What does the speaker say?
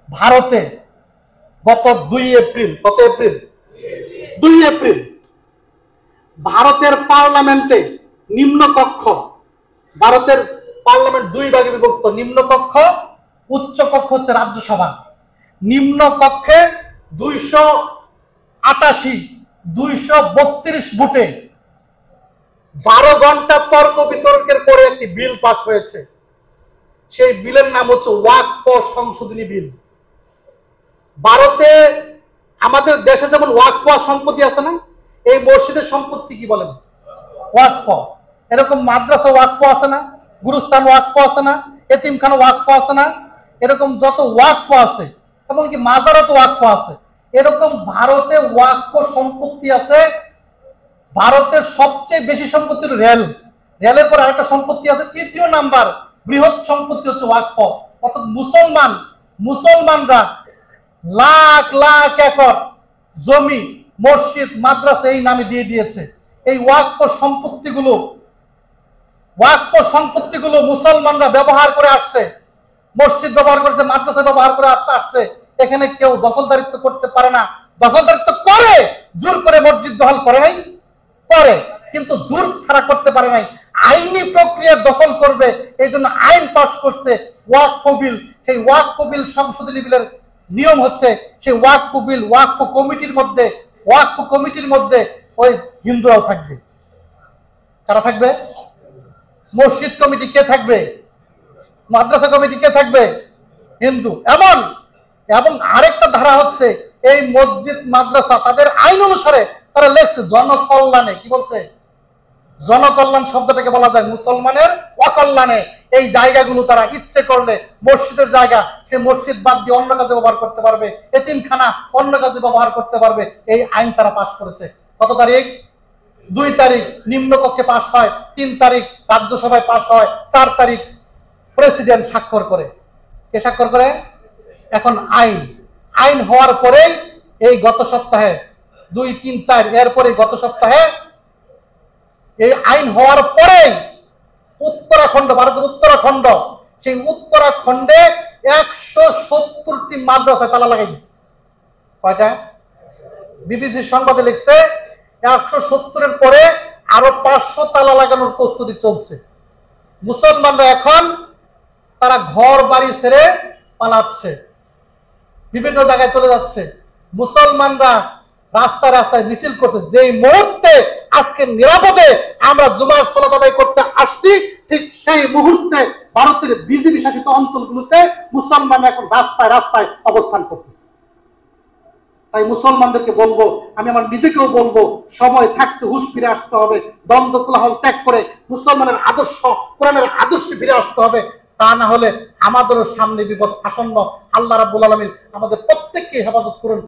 ভারতে গত 2 এপ্রিল, কত এপ্রিল? 2 এপ্রিল ভারতের পার্লামেন্টে নিম্নকক্ষ, ভারতের পার্লামেন্ট 2 ভাগে বিভক্ত, নিম্নকক্ষ উচ্চ কক্ষ হচ্ছে রাজ্যসভা। নিম্নকক্ষে 232 ভোটে 12 ঘন্টা তর্ক বিতর্কের পরে একটি বিল পাস হয়েছে। সেই বিলের নাম হচ্ছে ওয়াকফ সংশোধনী বিল। ভারতে আমাদের দেশে যেমন ওয়াকফ সম্পত্তি আছে না, এই মসজিদের সম্পত্তি কি বলেন? ওয়াকফ। এরকম মাদ্রাসা ওয়াকফ আছে না, গুরুস্থান ওয়াকফ আছে না, এতিমখানা ওয়াকফ আছে না, এরকম যত ওয়াকফ আছে, এমনকি মাজারত ওয়াকফ আছে। এরকম ভারতে ওয়াকফ সম্পত্তি আছে। ভারতের সবচেয়ে বেশি সম্পত্তি রেল, রেলের পর আরেকটা সম্পত্তি আছে, 3য় নাম্বার বৃহৎ সম্পত্তি হচ্ছে ওয়াকফ। অর্থাৎ মুসলমানরা লাখ লাখ একর জমি মসজিদ মাদ্রাসা এই নামে দিয়ে দিয়েছে। এই ওয়াকফ সম্পত্তিগুলো মুসলমানরা ব্যবহার করে আসছে, মসজিদ ব্যবহার করেছে, মাদ্রাসা ব্যবহার করে আসছে। এখানে কেউ দখলদারিত্ব করতে পারে না। দখলদারিত্ব করে, জোর করে মসজিদ দখল করে নাই, করে, কিন্তু জোর ছাড়া করতে পারে নাই। আইনি প্রক্রিয়া দখল করবে, এই জন্য আইন পাস করছে ওয়াকফ বিল। সেই ওয়াকফ বিল সংশোধনী বিলের নিয়ম হচ্ছে, সেই ওয়াকফ বিল ওয়াকফ কমিটির মধ্যে ওই হিন্দুরাও থাকবে। কারা থাকবে? মসজিদ কমিটি কে থাকবে? মাদ্রাসা কমিটি কে থাকবে? হিন্দু। এবং আরেকটা ধারা হচ্ছে, এই মসজিদ মাদ্রাসা তাদের আইন অনুসারে তারা লেখছে জনকল্যাণে। কি বলছে? জনকল্যাণ শব্দটাকে বলা যায় মুসলমানের অকল্যাণে। এই জায়গাগুলো তারা ইচ্ছে করলে মসজিদের জায়গা, সে মসজিদ বাদ দিয়ে অন্য কাজে ব্যবহার করতে পারবে, এতিমখানা অন্য কাজে ব্যবহার করতে পারবে। এই আইন তারা পাশ করেছে। কত তারিখ? 2 তারিখ নিম্নকক্ষে পাশ হয়, 3 তারিখ রাজ্যসভায় পাশ হয়, 4 তারিখ প্রেসিডেন্ট স্বাক্ষর করে। কে স্বাক্ষর করে? এখন আইন হওয়ার পরেই এই গত সপ্তাহে 2, 3, 4 এরপরে গত সপ্তাহে এই আইন হওয়ার পরেই উত্তরাখণ্ড, ভারতের উত্তরাখণ্ড, সেই উত্তরাখণ্ডে 170টি মাদ্রাসায় তালা লাগাই দিচ্ছে। কয়টা? বিবিসি সংবাদে লিখছে 170-এর পরে আরো 500 তালা লাগানোর প্রস্তুতি চলছে। মুসলমানরা এখন তারা ঘর বাড়ি ছেড়ে পালাচ্ছে, বিভিন্ন জায়গায় চলে যাচ্ছে। মুসলমানরা রাস্তায় রাস্তায় মিছিল করছে। যেই মুহূর্তে আজকে নিরাপদে আমরা জুমার সালাত আদায় করতে আসছি, ঠিক সেই মুহূর্তে ভারতের বিজেপি শাসিত অঞ্চলগুলোতে মুসলমানরা এখন রাস্তায় রাস্তায় অবস্থান করতেছে। তাই মুসলমানদেরকে বলবো, আমি আমার নিজেকেও বলবো, সময় থাকতে হুঁশ ফিরে আসতে হবে। দ্বন্দ্ব কোলাহল ত্যাগ করে মুসলমানের আদর্শ, কোরআনের আদর্শে ফিরে আসতে হবে। তা না হলে আমাদেরও সামনে বিপদ আসন্ন। আল্লাহ রাব্বুল আলামিন আমাদের প্রত্যেককে হেফাজত করুন।